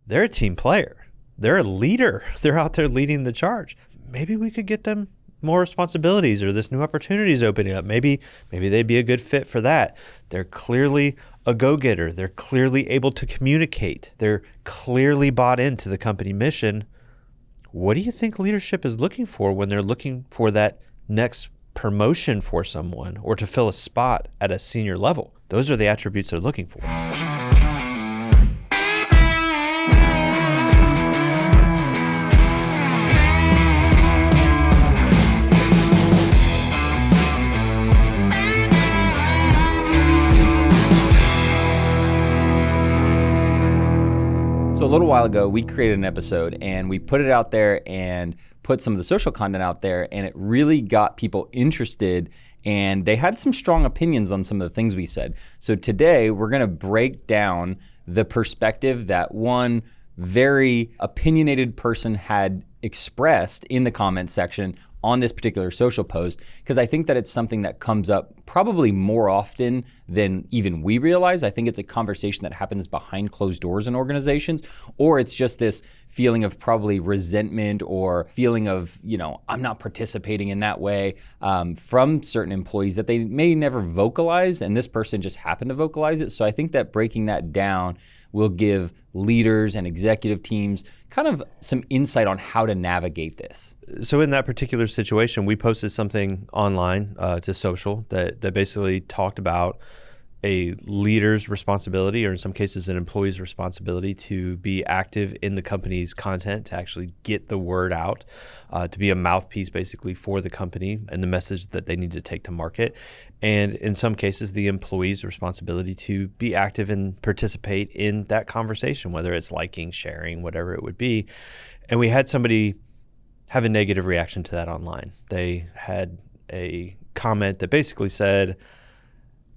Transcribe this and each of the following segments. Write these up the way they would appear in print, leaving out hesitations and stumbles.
they're a team player. They're a leader. They're out there leading the charge. Maybe we could get them more responsibilities, or this new opportunity is opening up. Maybe they'd be a good fit for that. They're clearly a go-getter. They're clearly able to communicate. They're clearly bought into the company mission. What do you think leadership is looking for when they're looking for that next promotion for someone or to fill a spot at a senior level? Those are the attributes they're looking for. So a little while ago, we created an episode and we put it out there and put some of the social content out there, and it really got people interested, and they had some strong opinions on some of the things we said. So today we're going to break down the perspective that one very opinionated person had expressed in the comment section on this particular social post, because I think that it's something that comes up probably more often than even we realize. I think it's a conversation that happens behind closed doors in organizations, or it's just this feeling of probably resentment or feeling of, I'm not participating in that way from certain employees that they may never vocalize, and this person just happened to vocalize it. So I think that breaking that down will give leaders and executive teams kind of some insight on how to navigate this. So in that particular situation, we posted something online to social that basically talked about a leader's responsibility, or in some cases an employee's responsibility, to be active in the company's content, to actually get the word out, to be a mouthpiece basically for the company and the message that they need to take to market. And in some cases, the employee's responsibility to be active and participate in that conversation, whether it's liking, sharing, whatever it would be. And we had somebody have a negative reaction to that online. They had a comment that basically said,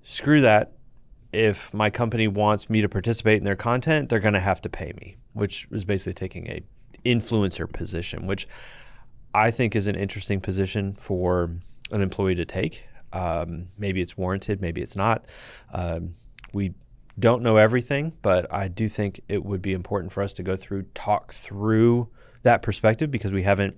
screw that. If my company wants me to participate in their content, they're going to have to pay me, which was basically taking a influencer position, which I think is an interesting position for an employee to take. Maybe it's warranted, maybe it's not. We don't know everything, but I do think it would be important for us to talk through that perspective, because we haven't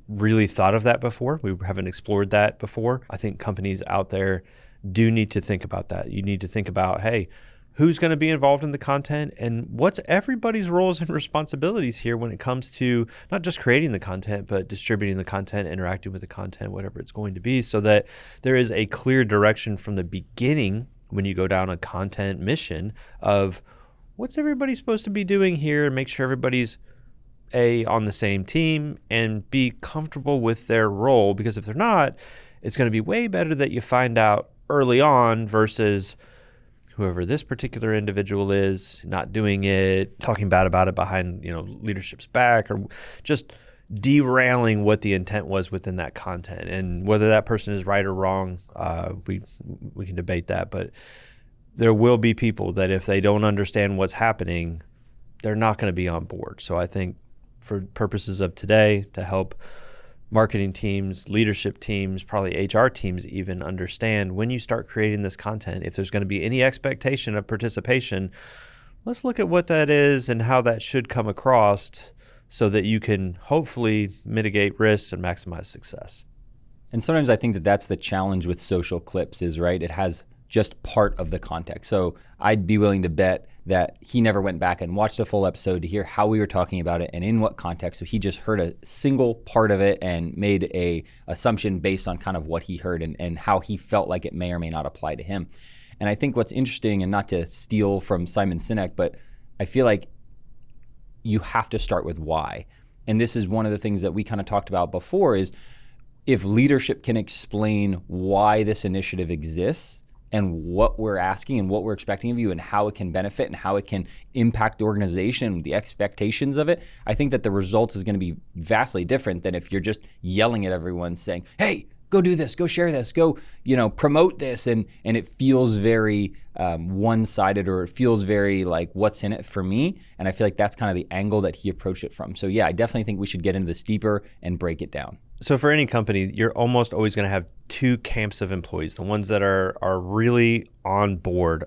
really thought of that before. We haven't explored that before. I think companies out there do need to think about that. You need to think about, hey, who's going to be involved in the content, and what's everybody's roles and responsibilities here when it comes to not just creating the content, but distributing the content, interacting with the content, whatever it's going to be, so that there is a clear direction from the beginning when you go down a content mission of what's everybody supposed to be doing here, and make sure everybody's on the same team and be comfortable with their role. Because if they're not, it's going to be way better that you find out early on versus whoever this particular individual is not doing it, talking bad about it behind leadership's back, or just derailing what the intent was within that content. And whether that person is right or wrong, we can debate that, but there will be people that if they don't understand what's happening, they're not going to be on board. So I think for purposes of today, to help marketing teams, leadership teams, probably HR teams even understand, when you start creating this content, if there's going to be any expectation of participation, let's look at what that is and how that should come across, so that you can hopefully mitigate risks and maximize success. And sometimes I think that that's the challenge with social clips is, right, it has just part of the context. So I'd be willing to bet that he never went back and watched the full episode to hear how we were talking about it and in what context. So he just heard a single part of it and made a assumption based on kind of what he heard and how he felt like it may or may not apply to him. And I think what's interesting, and not to steal from Simon Sinek, but I feel like you have to start with why. And this is one of the things that we kind of talked about before, is if leadership can explain why this initiative exists and what we're asking and what we're expecting of you and how it can benefit and how it can impact the organization, the expectations of it, I think that the result is going to be vastly different than if you're just yelling at everyone saying, hey, go do this, go share this, go, promote this. And it feels very one-sided, or it feels very like, what's in it for me? And I feel like that's kind of the angle that he approached it from. So yeah, I definitely think we should get into this deeper and break it down. So for any company, you're almost always going to have two camps of employees: the ones that are really on board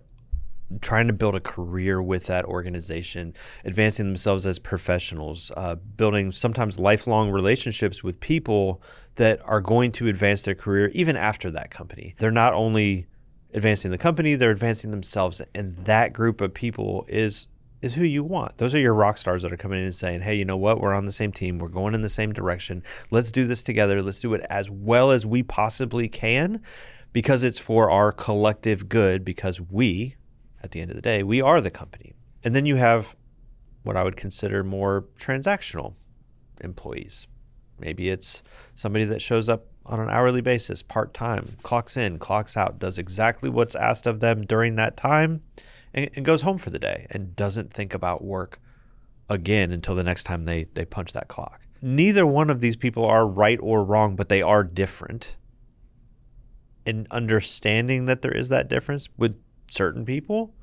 trying to build a career with that organization, advancing themselves as professionals, building sometimes lifelong relationships with people that are going to advance their career even after that company. They're not only advancing the company, they're advancing themselves. And that group of people is who you want. Those are your rock stars that are coming in and saying, hey, you know what? We're on the same team. We're going in the same direction. Let's do this together. Let's do it as well as we possibly can because it's for our collective good, because we, at the end of the day, we are the company. And then you have what I would consider more transactional employees. Maybe it's somebody that shows up on an hourly basis, part-time, clocks in, clocks out, does exactly what's asked of them during that time, and goes home for the day and doesn't think about work again until the next time they punch that clock. Neither one of these people are right or wrong, but they are different. And understanding that there is that difference with certain people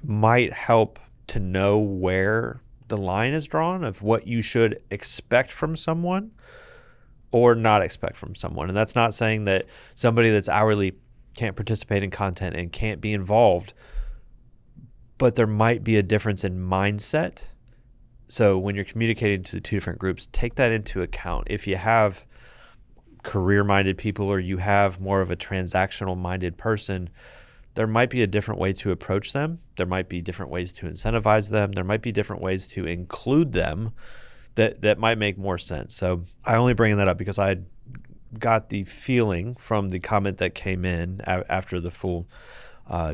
might help to know where the line is drawn of what you should expect from someone or not expect from someone. And that's not saying that somebody that's hourly can't participate in content and can't be involved, but there might be a difference in mindset. So when you're communicating to the two different groups, take that into account. If you have career-minded people or you have more of a transactional-minded person, there might be a different way to approach them. There might be different ways to incentivize them. There might be different ways to include them that might make more sense. So I only bring that up because I got the feeling from the comment that came in after the full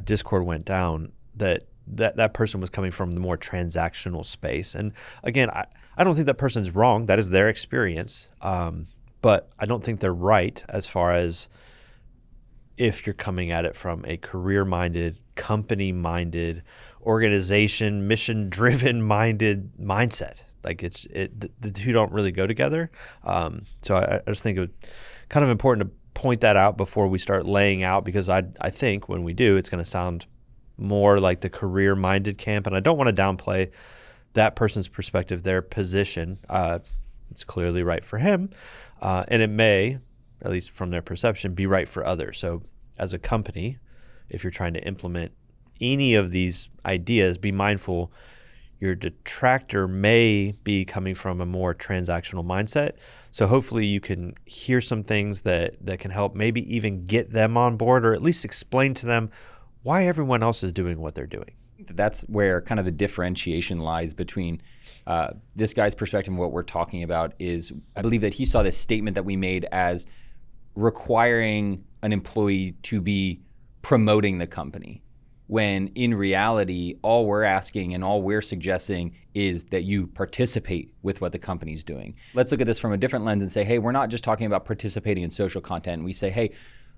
Discord went down that person was coming from the more transactional space. And again, I don't think that person's wrong. That is their experience. But I don't think they're right as far as if you're coming at it from a career-minded, company-minded, organization, mission-driven minded mindset. Like the two don't really go together. So I just think it was kind of important to point that out before we start laying out, because I think when we do, it's going to sound more like the career-minded camp. And I don't want to downplay that person's perspective, their position. It's clearly right for him. And it may, at least from their perception, be right for others. So as a company, if you're trying to implement any of these ideas, be mindful your detractor may be coming from a more transactional mindset. So hopefully you can hear some things that can help maybe even get them on board, or at least explain to them why everyone else is doing what they're doing. That's where kind of the differentiation lies between this guy's perspective and what we're talking about is, I believe that he saw this statement that we made as requiring an employee to be promoting the company, when in reality, all we're asking and all we're suggesting is that you participate with what the company's doing. Let's look at this from a different lens and say, hey, we're not just talking about participating in social content. We say, hey,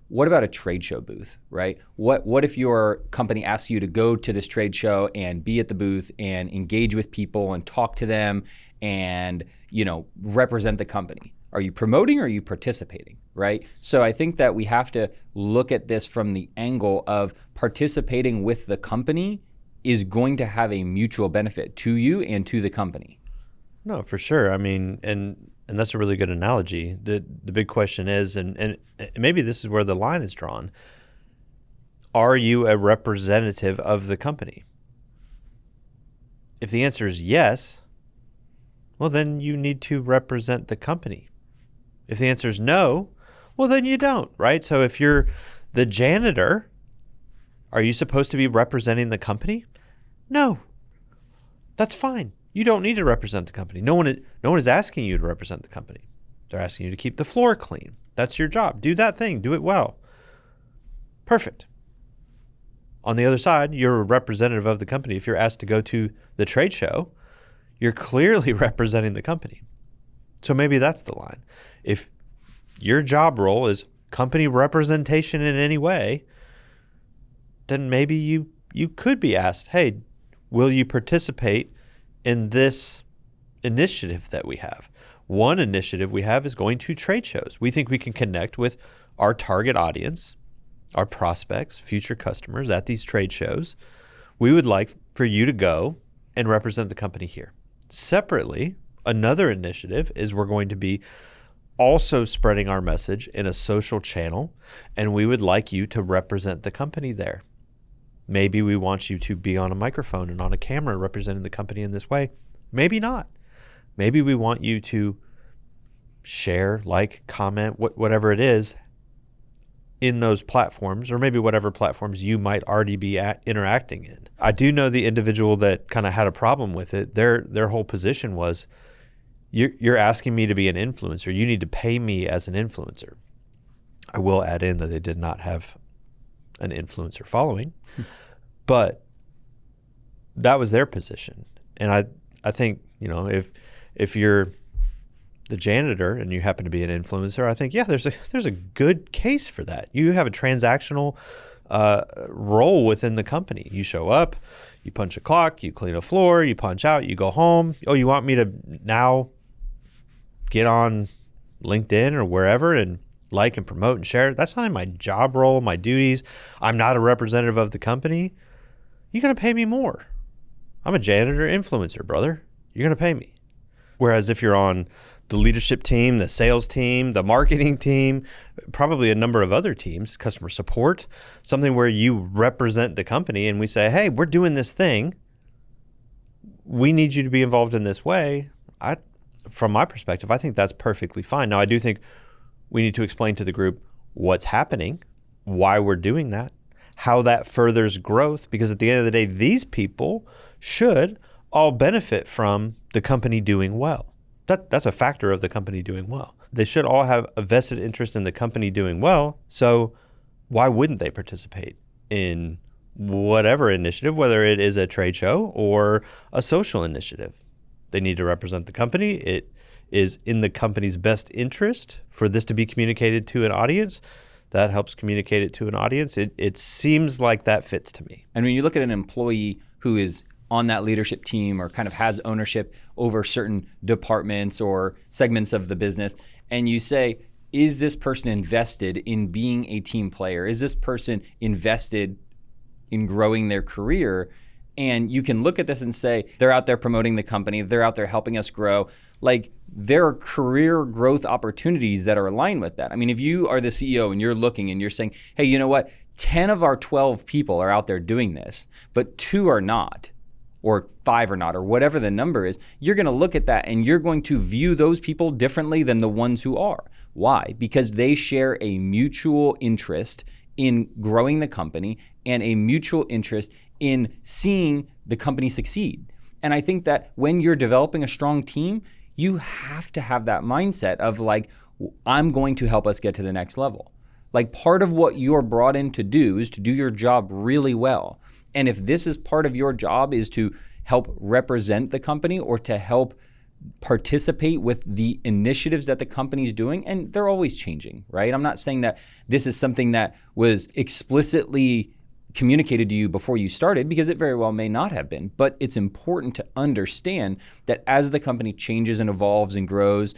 what about a trade show booth, right? What if your company asks you to go to this trade show and be at the booth and engage with people and talk to them and, represent the company? Are you promoting or are you participating, right? So I think that we have to look at this from the angle of participating with the company is going to have a mutual benefit to you and to the company. No, for sure. I mean, and that's a really good analogy. The big question is, and maybe this is where the line is drawn, are you a representative of the company? If the answer is yes, well, then you need to represent the company. If the answer is no, well, then you don't, right? So if you're the janitor, are you supposed to be representing the company? No, that's fine. You don't need to represent the company. No one is asking you to represent the company. They're asking you to keep the floor clean. That's your job. Do that thing. Do it well. Perfect. On the other side, you're a representative of the company. If you're asked to go to the trade show, you're clearly representing the company. So maybe that's the line. If your job role is company representation in any way, then maybe you could be asked, hey, will you participate in this initiative that we have? One initiative we have is going to trade shows. We think we can connect with our target audience, our prospects, future customers at these trade shows. We would like for you to go and represent the company here. Separately, another initiative is we're going to be also spreading our message in a social channel, and we would like you to represent the company there. Maybe we want you to be on a microphone and on a camera representing the company in this way. Maybe not. Maybe we want you to share, like, comment, whatever it is in those platforms, or maybe whatever platforms you might already be interacting in. I do know the individual that kind of had a problem with it. Their whole position was, you're asking me to be an influencer. You need to pay me as an influencer. I will add in that they did not have an influencer following, but that was their position. And I think, if you're the janitor and you happen to be an influencer, I think, there's a good case for that. You have a transactional role within the company. You show up, you punch a clock, you clean a floor, you punch out, you go home. Oh, you want me to now get on LinkedIn or wherever and like and promote and share? That's not in my job role, my duties. I'm not a representative of the company. You're going to pay me more. I'm a janitor influencer, brother. You're going to pay me. Whereas if you're on the leadership team, the sales team, the marketing team, probably a number of other teams, customer support, something where you represent the company and we say, hey, we're doing this thing. We need you to be involved in this way. From my perspective, I think that's perfectly fine. Now, I do think we need to explain to the group what's happening, why we're doing that, how that furthers growth, because at the end of the day, these people should all benefit from the company doing well. That's a factor of the company doing well. They should all have a vested interest in the company doing well. So why wouldn't they participate in whatever initiative, whether it is a trade show or a social initiative? They need to represent the company. It is in the company's best interest for this to be communicated to an audience. That helps communicate it to an audience. It seems like that fits to me. And when you look at an employee who is on that leadership team or kind of has ownership over certain departments or segments of the business, and you say, is this person invested in being a team player? Is this person invested in growing their career? And you can look at this and say, they're out there promoting the company, they're out there helping us grow. Like, there are career growth opportunities that are aligned with that. I mean, if you are the CEO and you're looking and you're saying, hey, you know what? 10 of our 12 people are out there doing this, but 2 are not, or 5 are not, or whatever the number is, you're going to look at that and you're going to view those people differently than the ones who are. Why? Because they share a mutual interest in growing the company and a mutual interest in seeing the company succeed. And I think that when you're developing a strong team, you have to have that mindset of like, I'm going to help us get to the next level. Like, part of what you're brought in to do is to do your job really well. And if this is part of your job is to help represent the company or to help participate with the initiatives that the company's doing, and they're always changing, right? I'm not saying that this is something that was explicitly communicated to you before you started, because it very well may not have been, but it's important to understand that as the company changes and evolves and grows,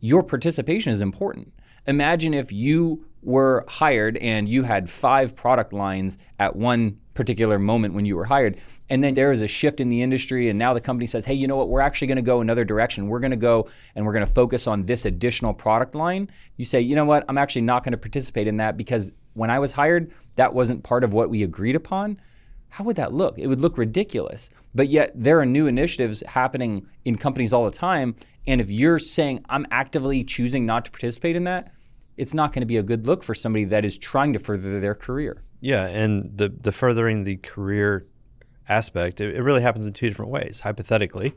your participation is important. Imagine if you were hired and you had 5 product lines at one particular moment when you were hired, and then there is a shift in the industry and now the company says, hey, you know what, we're actually going to go another direction. We're going to go and we're going to focus on this additional product line. You say, you know what, I'm actually not going to participate in that because when I was hired, that wasn't part of what we agreed upon. How would that look? It would look ridiculous. But yet there are new initiatives happening in companies all the time. And if you're saying, I'm actively choosing not to participate in that, it's not going to be a good look for somebody that is trying to further their career. Yeah, and the furthering the career aspect, it really happens in 2 different ways. Hypothetically,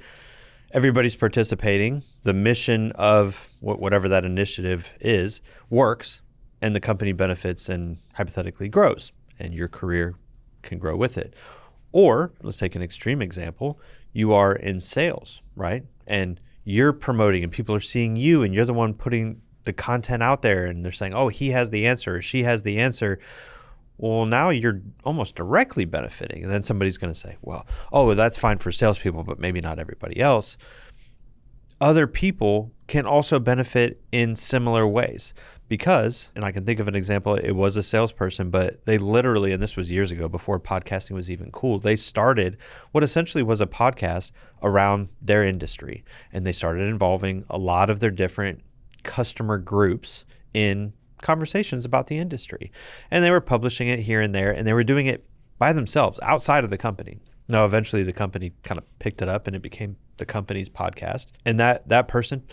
everybody's participating. The mission of whatever that initiative is works, and the company benefits and hypothetically grows, and your career can grow with it. Or let's take an extreme example. You are in sales, right? And you're promoting and people are seeing you and you're the one putting the content out there and they're saying, oh, he has the answer or she has the answer. Well, now you're almost directly benefiting. And then somebody's going to say, well, oh, that's fine for salespeople, but maybe not everybody else. Other people can also benefit in similar ways because, and I can think of an example, it was a salesperson, but they literally, and this was years ago before podcasting was even cool, they started what essentially was a podcast around their industry. And they started involving a lot of their different customer groups in conversations about the industry. And they were publishing it here and there, and they were doing it by themselves outside of the company. Now, eventually the company kind of picked it up and it became the company's podcast. And that person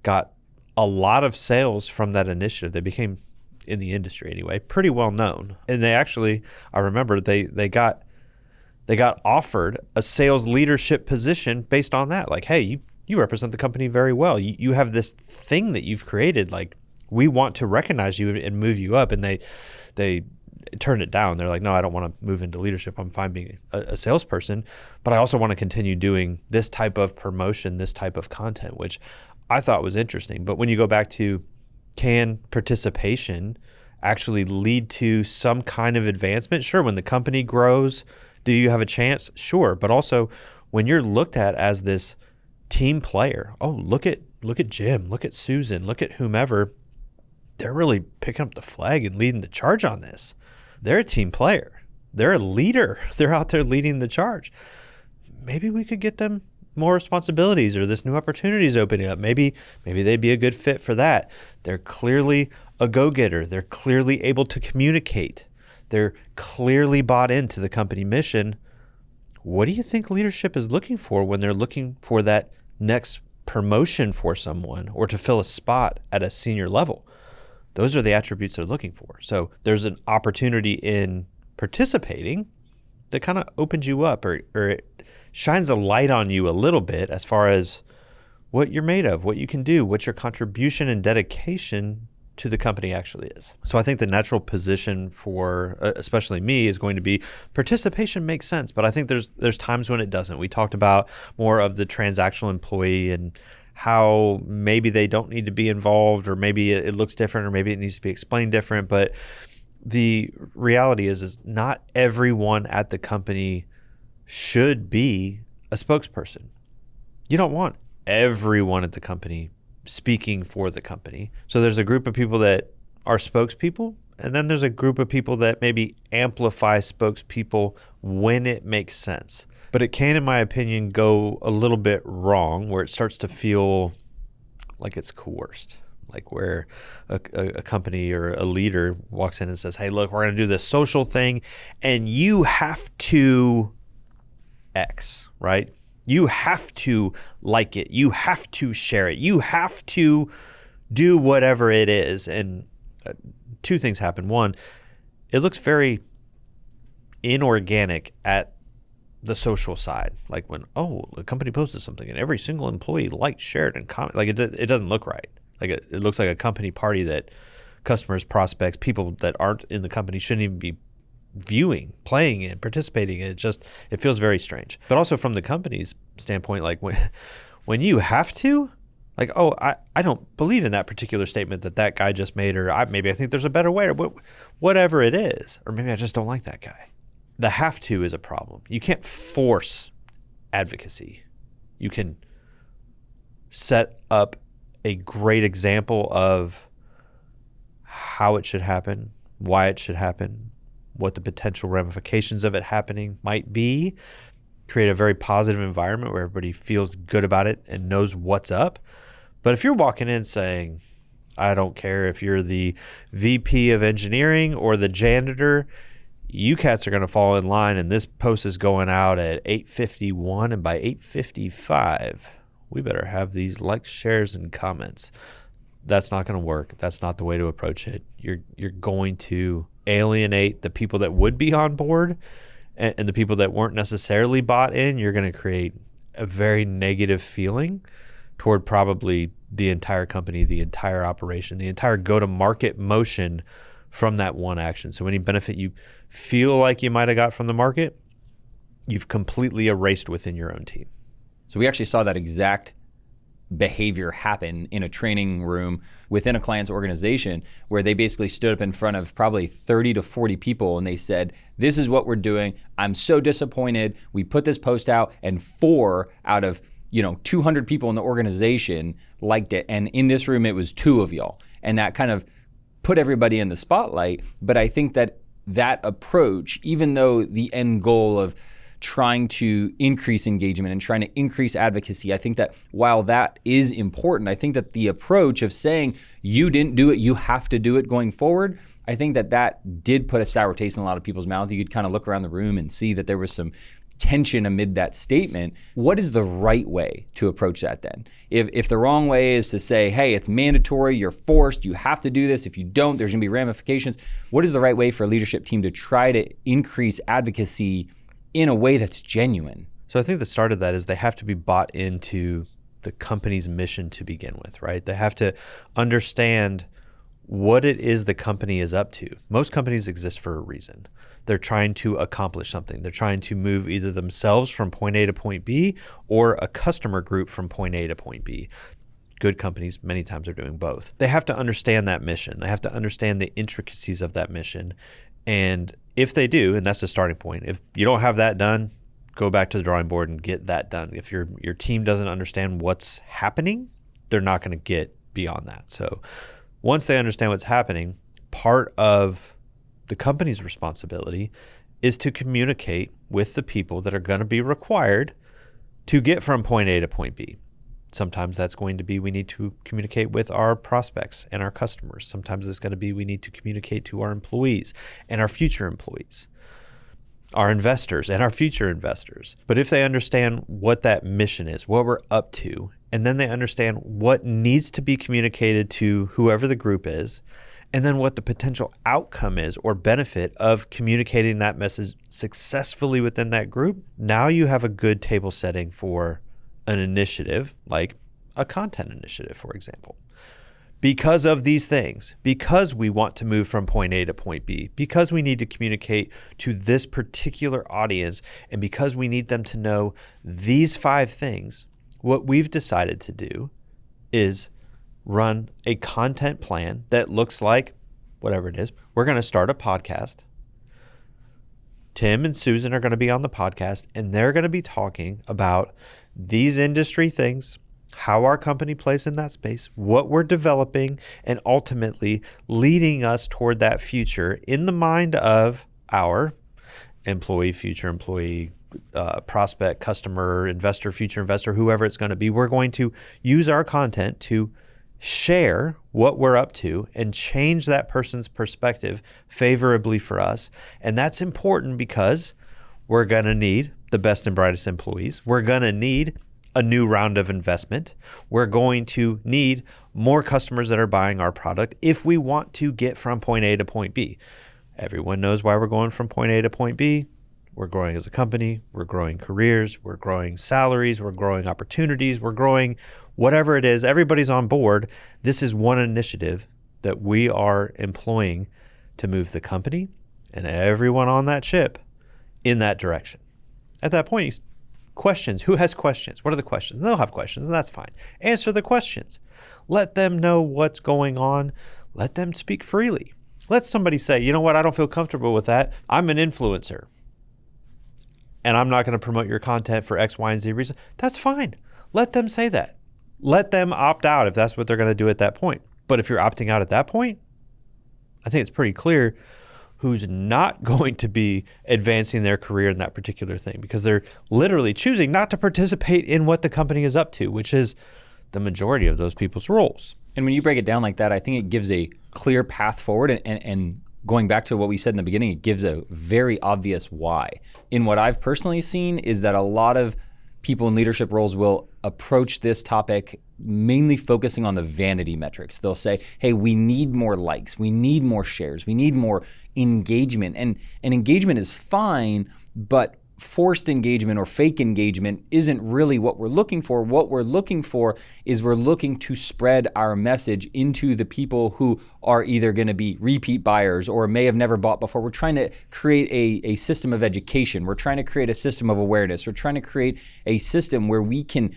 got a lot of sales from that initiative. They became, in the industry anyway, pretty well known. And they actually, I remember they got offered a sales leadership position based on that. Like, hey, you represent the company very well. You have this thing that you've created. Like, we want to recognize you and move you up. And they turned it down. They're like, no, I don't want to move into leadership. I'm fine being a salesperson, but I also want to continue doing this type of promotion, this type of content, which I thought was interesting. But when you go back to, can participation actually lead to some kind of advancement? Sure. When the company grows, do you have a chance? Sure. But also when you're looked at as this team player, oh, look at Jim, look at Susan, look at whomever, they're really picking up the flag and leading the charge on this. They're a team player. They're a leader. They're out there leading the charge. Maybe we could get them more responsibilities, or this new opportunity is opening up. Maybe they'd be a good fit for that. They're clearly a go-getter. They're clearly able to communicate. They're clearly bought into the company mission. What do you think leadership is looking for when they're looking for that next promotion for someone or to fill a spot at a senior level? Those are the attributes they're looking for. So there's an opportunity in participating that kind of opens you up, or it shines a light on you a little bit as far as what you're made of, what you can do, what your contribution and dedication to the company actually is. So I think the natural position for, especially me, is going to be participation makes sense, but I think there's times when it doesn't. We talked about more of the transactional employee and how maybe they don't need to be involved, or maybe it looks different, or maybe it needs to be explained different. But the reality is not everyone at the company should be a spokesperson. You don't want everyone at the company speaking for the company. So there's a group of people that are spokespeople, and then there's a group of people that maybe amplify spokespeople when it makes sense. But it can, in my opinion, go a little bit wrong, where it starts to feel like it's coerced, like where a company or a leader walks in and says, hey, look, we're going to do this social thing, and you have to X, right? You have to like it. You have to share it. You have to do whatever it is. And two things happen. One, it looks very inorganic at the social side. Like when, the company posted something and every single employee liked, shared, and comment. Like it doesn't look right. Like it looks like a company party that customers, prospects, people that aren't in the company shouldn't even be viewing, playing in, participating in. It feels very strange. But also from the company's standpoint, like when you have to, like, I don't believe in that particular statement that guy just made, or maybe I think there's a better way, or whatever it is, or maybe I just don't like that guy. The have to is a problem. You can't force advocacy. You can set up a great example of how it should happen, why it should happen, what the potential ramifications of it happening might be, create a very positive environment where everybody feels good about it and knows what's up. But if you're walking in saying, I don't care if you're the VP of engineering or the janitor, you cats are going to fall in line, and this post is going out at 8:51, and by 8:55, we better have these likes, shares, and comments. That's not going to work. That's not the way to approach it. You're going to alienate the people that would be on board, and the people that weren't necessarily bought in. You're going to create a very negative feeling toward probably the entire company, the entire operation, the entire go-to-market motion from that one action. So any benefit you feel like you might have got from the market, you've completely erased within your own team. So we actually saw that exact behavior happen in a training room within a client's organization, where they basically stood up in front of probably 30 to 40 people and they said, this is what we're doing. I'm so disappointed. We put this post out and 4 out of 200 people in the organization liked it. And in this room, it was 2 of y'all. And that kind of put everybody in the spotlight. But I think that approach, even though the end goal of trying to increase engagement and trying to increase advocacy. I think that while that is important, I think that the approach of saying you didn't do it, you have to do it going forward, I think that that did put a sour taste in a lot of people's mouth. You could kind of look around the room and see that there was some tension amid that statement. What is the right way to approach that then? If the wrong way is to say, hey, it's mandatory, you're forced, you have to do this. If you don't, there's gonna be ramifications. What is the right way for a leadership team to try to increase advocacy in a way that's genuine? So I think the start of that is they have to be bought into the company's mission to begin with, right? They have to understand what it is the company is up to. Most companies exist for a reason. They're trying to accomplish something. They're trying to move either themselves from point A to point B or a customer group from point A to point B. Good companies many times are doing both. They have to understand that mission. They have to understand the intricacies of that mission. And if they do, and that's the starting point, if you don't have that done, go back to the drawing board and get that done. If your team doesn't understand what's happening, they're not going to get beyond that. So once they understand what's happening, part of the company's responsibility is to communicate with the people that are going to be required to get from point A to point B. Sometimes that's going to be we need to communicate with our prospects and our customers. Sometimes it's going to be we need to communicate to our employees and our future employees, our investors and our future investors. But if they understand what that mission is, what we're up to, and then they understand what needs to be communicated to whoever the group is, and then what the potential outcome is or benefit of communicating that message successfully within that group, now you have a good table setting for an initiative, like a content initiative, for example. Because of these things, because we want to move from point A to point B, because we need to communicate to this particular audience, and because we need them to know these 5 things, what we've decided to do is run a content plan that looks like whatever it is. We're going to start a podcast. Tim and Susan are going to be on the podcast, and they're going to be talking about these industry things, how our company plays in that space, what we're developing, and ultimately leading us toward that future in the mind of our employee, future employee, prospect, customer, investor, future investor, whoever it's going to be. We're going to use our content to share what we're up to and change that person's perspective favorably for us. And that's important because we're going to need the best and brightest employees. We're going to need a new round of investment. We're going to need more customers that are buying our product if we want to get from point A to point B. Everyone knows why we're going from point A to point B. We're growing as a company. We're growing careers. We're growing salaries. We're growing opportunities. We're growing whatever it is. Everybody's on board. This is one initiative that we are employing to move the company and everyone on that ship in that direction. At that point, questions. Who has questions? What are the questions? And they'll have questions, and that's fine. Answer the questions. Let them know what's going on. Let them speak freely. Let somebody say, you know what, I don't feel comfortable with that. I'm an influencer, and I'm not going to promote your content for X, Y, and Z reason. That's fine. Let them say that. Let them opt out if that's what they're going to do at that point. But if you're opting out at that point, I think it's pretty clear who's not going to be advancing their career in that particular thing because they're literally choosing not to participate in what the company is up to, which is the majority of those people's roles. And when you break it down like that, I think it gives a clear path forward and going back to what we said in the beginning, it gives a very obvious why. In what I've personally seen is that a lot of people in leadership roles will approach this topic mainly focusing on the vanity metrics. They'll say, hey, we need more likes, we need more shares, we need more engagement. And engagement is fine, but forced engagement or fake engagement isn't really what we're looking for. What we're looking for is we're looking to spread our message into the people who are either going to be repeat buyers or may have never bought before. We're trying to create a system of education. We're trying to create a system of awareness. We're trying to create a system where we can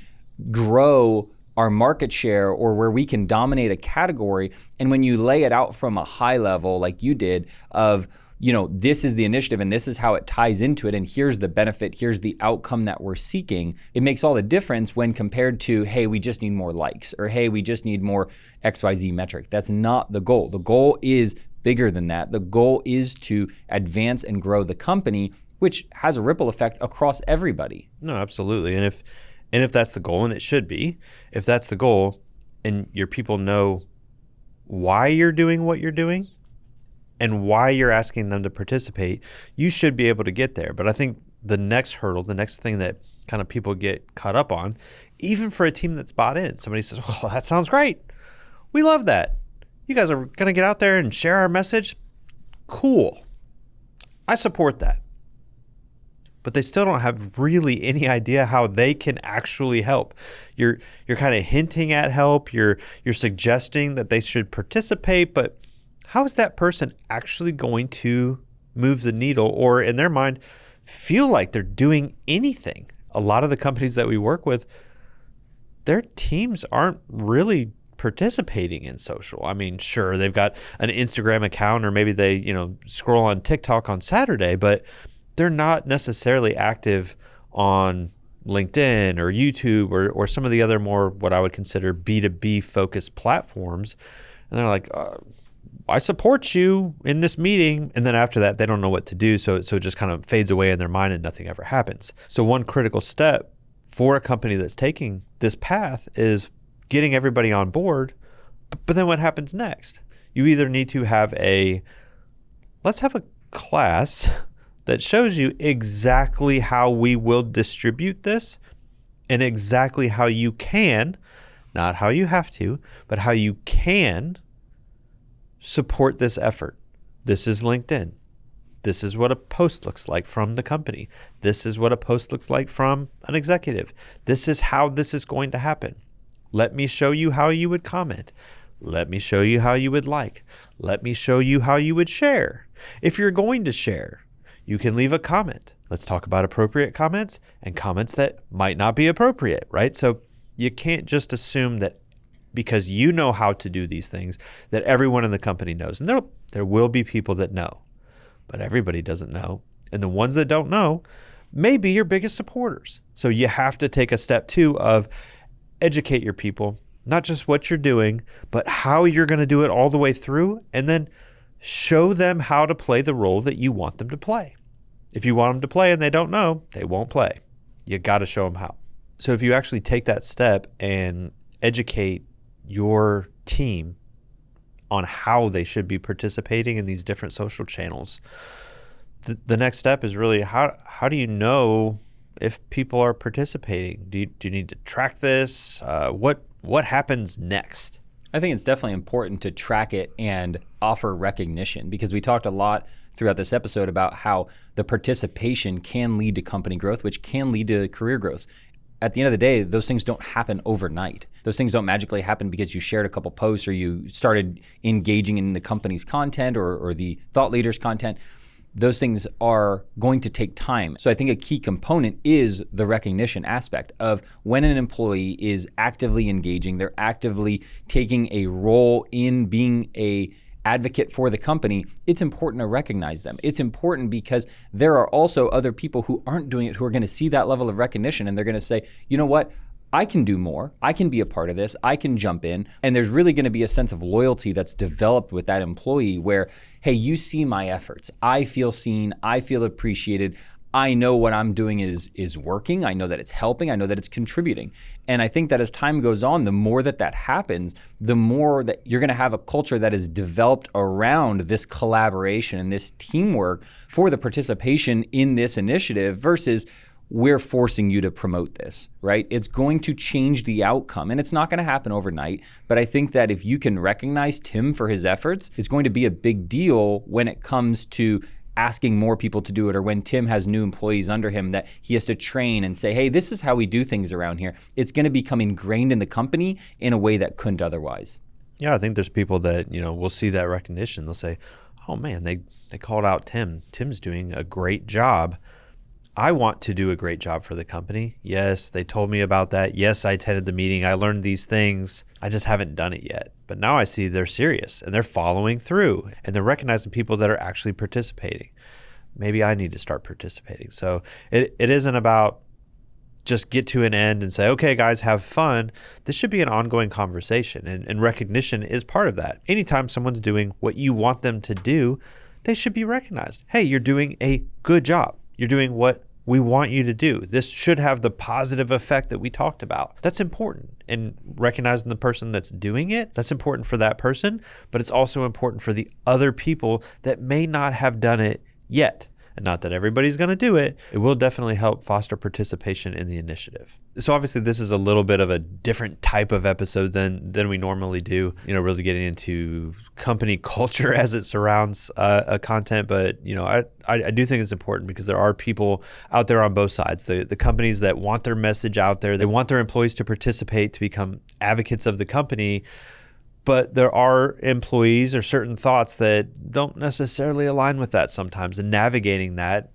grow our market share or where we can dominate a category. And when you lay it out from a high level like you did of, you know, this is the initiative and this is how it ties into it and here's the benefit, here's the outcome that we're seeking, it makes all the difference when compared to, hey, we just need more likes or hey, we just need more XYZ metric. That's not the goal. The goal is bigger than that. The goal is to advance and grow the company which has a ripple effect across everybody. No, absolutely. And if that's the goal, and it should be, if that's the goal and your people know why you're doing what you're doing and why you're asking them to participate, you should be able to get there. But I think the next hurdle, the next thing that kind of people get caught up on, even for a team that's bought in, somebody says, well, that sounds great. We love that. You guys are going to get out there and share our message. Cool. I support that. But they still don't have really any idea how they can actually help. You're kind of hinting at help. You're suggesting that they should participate, but how is that person actually going to move the needle or, in their mind, feel like they're doing anything? A lot of the companies that we work with, their teams aren't really participating in social. I mean, sure, they've got an Instagram account or maybe they, scroll on TikTok on Saturday, but they're not necessarily active on LinkedIn or YouTube or some of the other more what I would consider B2B focused platforms. And they're like, I support you in this meeting. And then after that, they don't know what to do. So it just kind of fades away in their mind and nothing ever happens. So one critical step for a company that's taking this path is getting everybody on board. But then what happens next? You either need to have let's have a class that shows you exactly how we will distribute this and exactly how you can, not how you have to, but how you can support this effort. This is LinkedIn. This is what a post looks like from the company. This is what a post looks like from an executive. This is how this is going to happen. Let me show you how you would comment. Let me show you how you would like. Let me show you how you would share. If you're going to share, you can leave a comment. Let's talk about appropriate comments and comments that might not be appropriate, right? So you can't just assume that because you know how to do these things that everyone in the company knows. And there will be people that know, but everybody doesn't know. And the ones that don't know may be your biggest supporters. So you have to take a step 2 of educate your people, not just what you're doing, but how you're going to do it all the way through, and then show them how to play the role that you want them to play. If you want them to play and they don't know, they won't play. You got to show them how. So if you actually take that step and educate your team on how they should be participating in these different social channels, the next step is really how do you know if people are participating? Do you need to track this? What happens next? I think it's definitely important to track it and offer recognition, because we talked a lot throughout this episode about how the participation can lead to company growth, which can lead to career growth. At the end of the day, those things don't happen overnight. Those things don't magically happen because you shared a couple posts or you started engaging in the company's content or the thought leaders' content. Those things are going to take time. So I think a key component is the recognition aspect of when an employee is actively engaging, they're actively taking a role in being a advocate for the company. It's important to recognize them. It's important because there are also other people who aren't doing it who are going to see that level of recognition, and they're going to say, you know what? I can do more. I can be a part of this. I can jump in. And there's really going to be a sense of loyalty that's developed with that employee where, hey, you see my efforts. I feel seen. I feel appreciated. I know what I'm doing is working. I know that it's helping. I know that it's contributing. And I think that as time goes on, the more that happens, the more that you're going to have a culture that is developed around this collaboration and this teamwork for the participation in this initiative versus we're forcing you to promote this, right? It's going to change the outcome, and it's not going to happen overnight. But I think that if you can recognize Tim for his efforts, it's going to be a big deal when it comes to asking more people to do it, or when Tim has new employees under him that he has to train and say, hey, this is how we do things around here. It's going to become ingrained in the company in a way that couldn't otherwise. Yeah, I think there's people that, will see that recognition. They'll say, oh man, they called out Tim. Tim's doing a great job. I want to do a great job for the company. Yes, they told me about that. Yes, I attended the meeting. I learned these things. I just haven't done it yet. But now I see they're serious and they're following through and they're recognizing people that are actually participating. Maybe I need to start participating. So it isn't about just get to an end and say, okay, guys, have fun. This should be an ongoing conversation, and recognition is part of that. Anytime someone's doing what you want them to do, they should be recognized. Hey, you're doing a good job. You're doing what we want you to do. This should have the positive effect that we talked about. That's important. And recognizing the person that's doing it, that's important for that person, but it's also important for the other people that may not have done it yet. And not that everybody's going to do it. It will definitely help foster participation in the initiative. So obviously this is a little bit of a different type of episode than we normally do, really getting into company culture as it surrounds content. But, I do think it's important because there are people out there on both sides, the companies that want their message out there. They want their employees to participate, to become advocates of the company. But there are employees or certain thoughts that don't necessarily align with that sometimes. And navigating that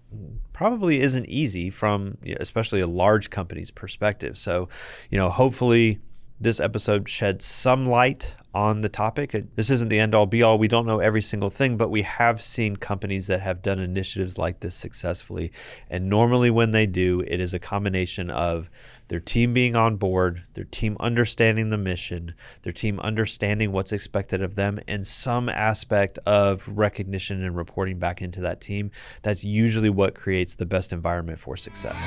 probably isn't easy from especially a large company's perspective. So, hopefully this episode sheds some light on the topic. This isn't the end all be all. We don't know every single thing, but we have seen companies that have done initiatives like this successfully. And normally when they do, it is a combination of their team being on board, their team understanding the mission, their team understanding what's expected of them, and some aspect of recognition and reporting back into that team. That's usually what creates the best environment for success.